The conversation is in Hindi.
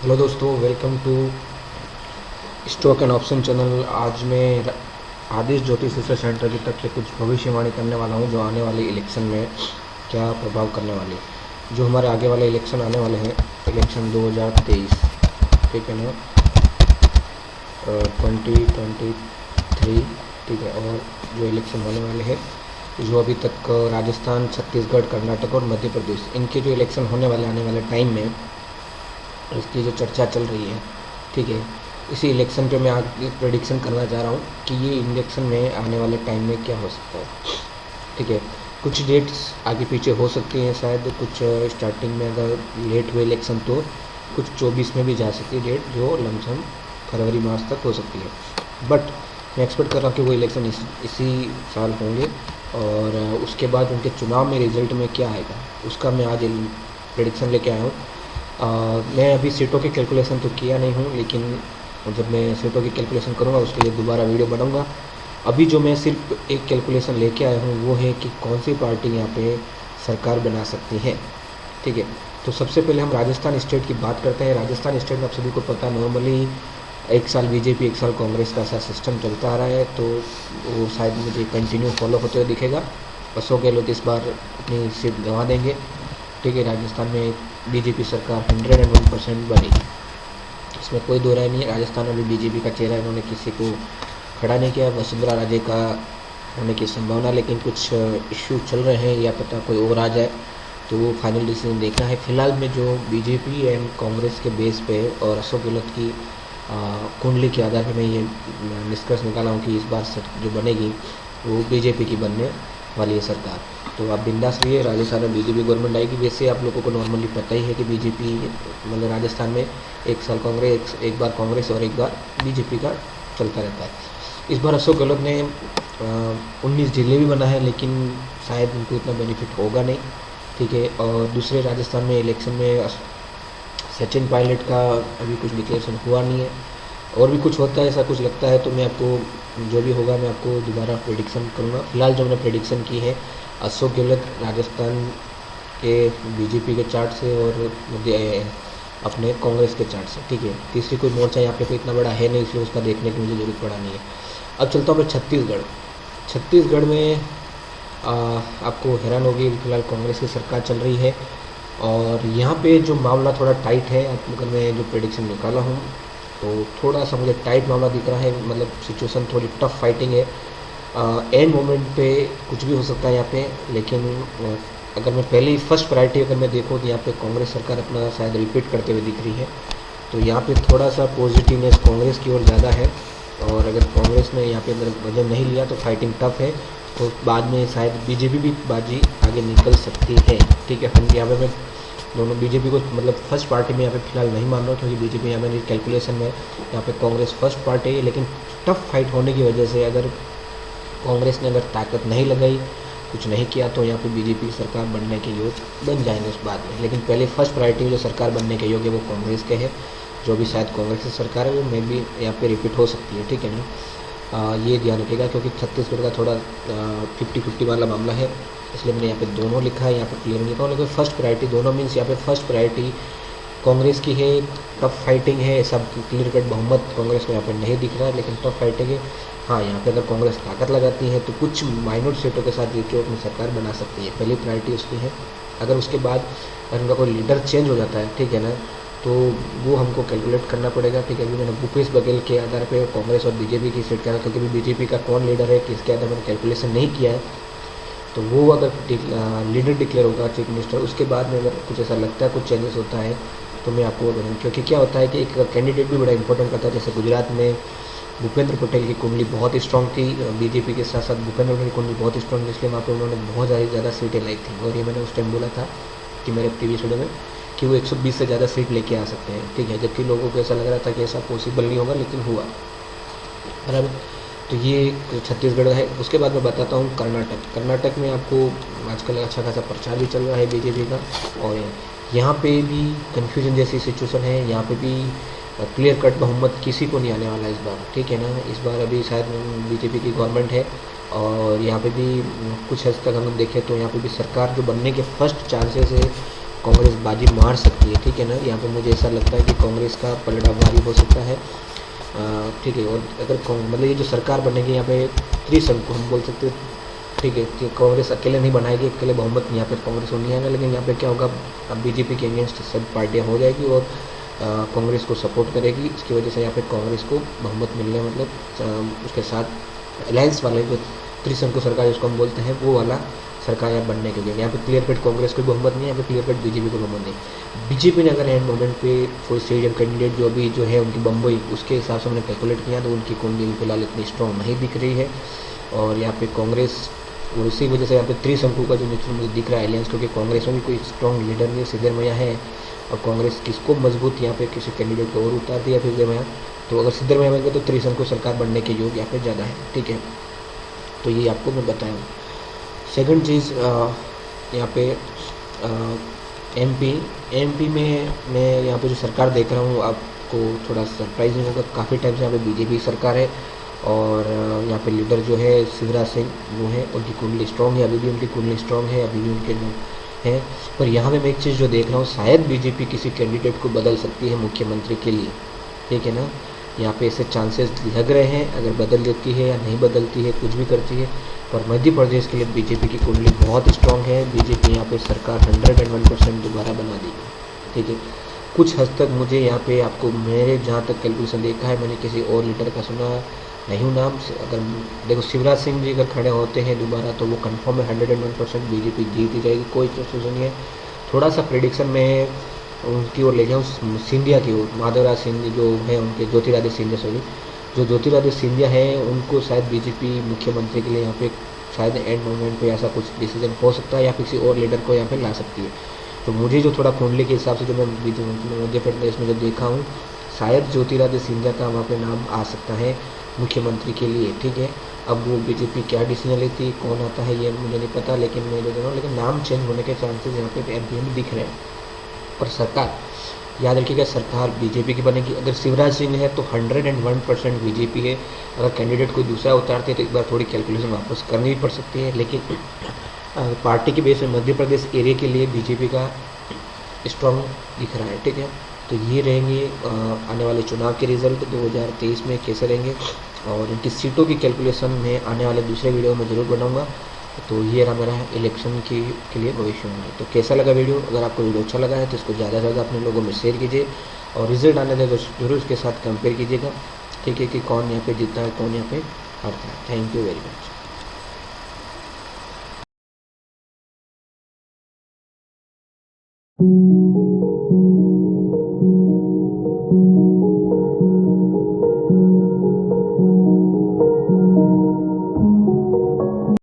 हेलो दोस्तों, welcome to stock and option channel. आज मैं आदेश ज्योतिष रिसर्च सेंटर की तरफ से कुछ भविष्यवाणी करने वाला हूं जो आने वाले इलेक्शन में क्या प्रभाव करने वाले, जो हमारे आगे वाले इलेक्शन आने वाले हैं, इलेक्शन 2023, ठीक है ना, 2023, ठीक है। और जो इलेक्शन होने वाले हैं, जो अभी तक राजस्थान, छत्तीसगढ़, कर्नाटक और मध्य प्रदेश, इनके जो इलेक्शन होने वाले आने वाले टाइम में, इसकी जो चर्चा चल रही है, ठीक है। इसी इलेक्शन पे मैं आज प्रेडिक्शन करना चाह रहा हूँ कि ये इलेक्शन में आने वाले टाइम में क्या हो सकता है, ठीक है। कुछ डेट्स आगे पीछे हो सकती हैं, शायद कुछ स्टार्टिंग में अगर लेट हुए इलेक्शन तो कुछ 24 में भी जा सकती है डेट, जो लमसम फरवरी मार्च तक हो सकती है। बट मैं एक्सपेक्ट कर रहा हूँ कि वो इलेक्शन इसी साल होंगे, और उसके बाद उनके चुनाव में रिजल्ट में क्या आएगा उसका मैं आज प्रेडिक्शन लेके आया हूँ। मैं अभी सीटों की कैलकुलेशन तो किया नहीं हूँ, लेकिन जब मैं सीटों की कैलकुलेशन करूँगा उसके लिए दोबारा वीडियो बनाऊँगा। अभी जो मैं सिर्फ एक कैलकुलेशन लेके आया हूँ वो है कि कौन सी पार्टी यहाँ पे सरकार बना सकती है, ठीक है। तो सबसे पहले हम राजस्थान स्टेट की बात करते हैं। राजस्थान स्टेट में आप सभी को पता है, नॉर्मली एक साल बीजेपी, एक साल कांग्रेस का ऐसा सिस्टम चलता आ रहा है, तो वो शायद मुझे कंटिन्यू फॉलो होते हुए दिखेगा। अशोक गहलोत इस बार अपनी सीट गंवा देंगे, ठीक है। राजस्थान में बीजेपी सरकार 101% बनेगी, इसमें कोई दो राय नहीं है। राजस्थान में भी बीजेपी का चेहरा इन्होंने किसी को खड़ा नहीं किया। वसुंधरा राजे का होने की संभावना, लेकिन कुछ इश्यू चल रहे हैं, या पता कोई और आ जाए, तो वो फाइनल डिसीजन देखना है। फिलहाल में जो बीजेपी एंड कांग्रेस के बेस पे और अशोक गहलोत की कुंडली के आधार पर मैं ये निष्कर्ष निकाला हूँ कि इस बार जो बनेगी वो बीजेपी की बनने वाली है सरकार। तो आप बिंदास रहिए, राजस्थान में बीजेपी गवर्नमेंट आएगी। वैसे आप लोगों को नॉर्मली पता ही है कि बीजेपी मतलब राजस्थान में एक साल कांग्रेस, एक बार कांग्रेस और एक बार बीजेपी का चलता रहता है। इस बार अशोक गहलोत ने 19 जिले भी बना है, लेकिन शायद उनको इतना बेनिफिट होगा नहीं, ठीक है। और दूसरे राजस्थान में इलेक्शन में सचिन पायलट का अभी कुछ डिक्लेरेशन हुआ नहीं है, और भी कुछ होता है ऐसा कुछ लगता है, तो मैं आपको जो भी होगा मैं आपको दोबारा प्रेडिक्शन करूँगा। फिलहाल जो मैंने प्रेडिक्शन की है, अशोक गहलोत राजस्थान के बीजेपी के चार्ट से और अपने कांग्रेस के चार्ट से, ठीक है। तीसरी कोई मोर्चा यहाँ पे कोई इतना बड़ा है नहीं, इसलिए उसका देखने की मुझे ज़रूरत पड़ा नहीं है। अब चलता हूँ मैं छत्तीसगढ़। छत्तीसगढ़ में आपको हैरान होगी, फिलहाल कांग्रेस की सरकार चल रही है, और यहाँ पे जो मामला थोड़ा टाइट है। अगर मैं जो प्रेडिक्शन निकाला हूँ तो थोड़ा सा मुझे टाइट मामला दिख रहा है, मतलब सिचुएशन थोड़ी टफ फाइटिंग है। एंड मोमेंट पे कुछ भी हो सकता है यहाँ पे, लेकिन अगर मैं पहले फर्स्ट प्रायोरिटी अगर मैं देखूँ तो यहाँ पे कांग्रेस सरकार अपना शायद रिपीट करते हुए दिख रही है, तो यहाँ पे थोड़ा सा पॉजिटिवनेस कांग्रेस की ओर ज़्यादा है। और अगर कांग्रेस ने यहाँ पे अगर वजन नहीं लिया तो फाइटिंग टफ है, तो बाद में शायद बीजेपी भी बाजी आगे निकल सकती है, ठीक है। हम यहाँ पे मैं दोनों बीजेपी को मतलब फर्स्ट पार्टी में यहाँ पे फिलहाल नहीं मान रहा हूँ, क्योंकि बीजेपी यहाँ मेरी कैलकुलेशन में यहाँ पे कांग्रेस फर्स्ट पार्टी है, लेकिन टफ फाइट होने की वजह से अगर कांग्रेस ने अगर ताकत नहीं लगाई, कुछ नहीं किया, तो यहाँ पे बीजेपी की सरकार बनने के योग बन जाएंगे उस बाद में। लेकिन पहले फर्स्ट प्रायोरिटी जो सरकार बनने के योग है वो कांग्रेस के है, जो भी शायद कांग्रेस की सरकार है वो मे भी यहाँ पे रिपीट हो सकती है, ठीक है ना। ये ध्यान रखिएगा, क्योंकि छत्तीसगढ़ का थोड़ा 50-50 वाला मामला है, इसलिए मैंने यहाँ पे दोनों लिखा है, यहाँ पे क्लियर नहीं लिखा हूँ, लेकिन फर्स्ट प्रायोरिटी दोनों मीन्स यहाँ पे फर्स्ट प्रायोरिटी कांग्रेस की है। टफ फाइटिंग है, सब क्लियर कट बहुमत कांग्रेस को यहाँ पे नहीं दिख रहा है, लेकिन टफ फाइटिंग है। हाँ, यहाँ पे अगर कांग्रेस ताकत लगाती है तो कुछ माइनर सीटों के साथ जीत के अपनी सरकार बना सकती है, पहली प्रायोरिटी उसकी है। अगर उसके बाद अगर उनका कोई लीडर चेंज हो जाता है, ठीक है ना, तो वो हमको कैलकुलेट करना पड़ेगा, ठीक है। अभी मैंने भूपेश बघेल के आधार पर कांग्रेस और बीजेपी की सीट का, क्योंकि बीजेपी का कौन लीडर है किसके आधार मैंने कैलकुलेशन नहीं किया है, तो वो अगर लीडर डिक्लेयर होगा चीफ मिनिस्टर, उसके बाद में अगर कुछ ऐसा लगता है कुछ चेंजेस होता है तो मैं आपको बताऊँ। क्योंकि क्या होता है कि एक कैंडिडेट भी बड़ा इंपॉर्टेंट करता है। जैसे गुजरात में भूपेंद्र पटेल की कुंडली बहुत स्ट्रॉन्ग थी, बीजेपी के साथ साथ भूपेंद्र पटेल की कुंडली बहुत स्ट्रॉन्ग थी, इसलिए वहाँ पे उन्होंने बहुत ज़्यादा सीटें लाई थी। और ये मैंने उस टाइम बोला था कि मेरे प्रीवियस वीडियो में कि वो 120 से ज़्यादा सीट लेके आ सकते हैं, ठीक है। जबकि लोगों को ऐसा लग रहा था कि ऐसा पॉसिबल नहीं होगा, लेकिन हुआ, बराबर। तो ये छत्तीसगढ़ है। उसके बाद मैं बताता हूँ कर्नाटक। कर्नाटक में आपको आजकल अच्छा खासा प्रचार भी चल रहा है बीजेपी का, और यहाँ पे भी कन्फ्यूजन जैसी सिचुएशन है। यहाँ पे भी क्लियर कट बहुमत किसी को नहीं आने वाला इस बार, ठीक है ना। इस बार अभी शायद बीजेपी की गवर्नमेंट है, और यहाँ पे भी कुछ हद तक हम देखें तो यहाँ पे भी सरकार जो बनने के फर्स्ट चांसेस है कांग्रेस बाजी मार सकती है, ठीक है ना। यहाँ पे मुझे ऐसा लगता है कि कांग्रेस का पलड़ा भारी हो सकता है, ठीक है। और अगर मतलब ये जो सरकार बनेगी यहाँ पे त्रिशंकु हम बोल सकते हैं, ठीक है, कि कांग्रेस अकेले नहीं बनाएगी, अकेले बहुमत यहाँ पे कांग्रेस को नहीं आएगा, लेकिन यहाँ पे क्या होगा, अब बीजेपी के अगेंस्ट सब पार्टियाँ हो जाएगी और कांग्रेस को सपोर्ट करेगी। इसकी वजह से यहाँ पे कांग्रेस को बहुमत मिलने, मतलब उसके साथ अलायंस वाले जो त्रिशंकु सरकार जिसको हम बोलते हैं, वो वाला सरकार यहाँ बनने के लिए, यहाँ पे क्लियर कट कांग्रेस को बहुमत नहीं है, यहाँ पे क्लियर कट बीजेपी को बहुमत नहीं। बीजेपी ने अगर एंड मोमेंट पे कोई सीएम कैंडिडेट जो अभी जो है उनकी बम्बई, उसके हिसाब से हमने कैलकुलेट किया तो उनकी कुंडली फिलहाल इतनी स्ट्रॉन्ग नहीं दिख रही है। और यहाँ पे कांग्रेस, और इसी वजह से यहाँ पे त्रिशंकु का जो नेचर मुझे दिख रहा है अलायंस, क्योंकि कांग्रेस में भी कोई स्ट्रॉन्ग लीडर नहीं, सिद्धरमैया है। और कांग्रेस किसको मजबूत यहाँ पे किसी कैंडिडेट को और उतार दिया सिद्धरमैया, तो अगर सिद्धरमैया बन गए तो त्रिशंकु सरकार बनने के योग यहाँ पे ज़्यादा है, ठीक है। तो ये आपको मैं बताया। सेकंड चीज़ यहाँ पे एमपी में मैं यहाँ पे जो सरकार देख रहा हूँ, आपको थोड़ा सरप्राइजिंग होगा, काफ़ी टाइम से यहाँ पे बीजेपी सरकार है और यहाँ पे लीडर जो है शिवराज सिंह वो है, उनकी कुंडली स्ट्रॉन्ग है, अभी भी उनकी कुंडली स्ट्रॉन्ग है, अभी भी उनके हैं। पर यहाँ पे मैं एक चीज़ जो देख रहा हूँ, शायद बीजेपी किसी कैंडिडेट को बदल सकती है मुख्यमंत्री के लिए, ठीक है ना। यहाँ पे ऐसे चांसेस लग रहे हैं, अगर बदल देती है या नहीं बदलती है, कुछ भी करती है। पर मध्य प्रदेश के लिए बीजेपी की कुंडली बहुत स्ट्रॉन्ग है, बीजेपी यहाँ पे सरकार 101% दोबारा बना देगी, ठीक है। कुछ हद तक मुझे यहाँ पे आपको, मेरे जहाँ तक कैलकुलेशन देखा है, मैंने किसी और लीडर का सुना नहीं हूँ नाम से, अगर देखो शिवराज सिंह जी अगर खड़े होते हैं दोबारा तो वो कंफर्म है 101% बीजेपी जीत ही जाएगी, कोई चीज़ नहीं है। थोड़ा सा प्रेडिक्शन में उनकी ओर ले जाऊँ, सिंधिया की ओर, माधवराज सिंह जो है उनके, ज्योतिरादित्य सिंधिया, सॉरी, जो ज्योतिरादित्य सिंधिया है उनको शायद बीजेपी मुख्यमंत्री के लिए यहाँ पे शायद एंड मोमेंट पे ऐसा कुछ डिसीजन हो सकता है, या किसी और लीडर को यहाँ पे ला सकती है। तो मुझे जो थोड़ा कुंडली के हिसाब से जो मैं मध्य प्रदेश में जो देखा हूँ, शायद ज्योतिरादित्य सिंधिया का वहाँ पे नाम आ सकता है मुख्यमंत्री के लिए, ठीक है। अब वो बीजेपी क्या डिसीजन लेती है, कौन आता है, ये मुझे नहीं पता, लेकिन मैं जो रहा हूँ, लेकिन नाम चेंज होने के चांसेस यहाँ पे एमपी में दिख रहे हैं। और सरकार, याद रखिएगा, सरकार बीजेपी की बनेगी। अगर शिवराज सिंह है तो 101% बीजेपी है। अगर कैंडिडेट कोई दूसरा उतारते हैं तो एक बार थोड़ी कैलकुलेशन वापस करनी भी पड़ सकती है, लेकिन पार्टी के बेस में मध्य प्रदेश एरिया के लिए बीजेपी का स्ट्रॉन्ग दिख रहा है, ठीक है। तो ये रहेंगे आने वाले चुनाव के रिजल्ट 2023 में कैसे रहेंगे, और इनकी सीटों की कैलकुलेशन में आने वाले दूसरे वीडियो में ज़रूर बनाऊंगा। तो ये रहा मेरा इलेक्शन के लिए भविष्य में। तो कैसा लगा वीडियो, अगर आपको वीडियो अच्छा लगा है तो इसको ज़्यादा से ज़्यादा अपने लोगों में शेयर कीजिए, और रिजल्ट आने दें तो जरूर इसके साथ कंपेयर कीजिएगा, ठीक है, कि कौन यहाँ पे जीतता है, कौन यहाँ पे हारता है। Thank you very much.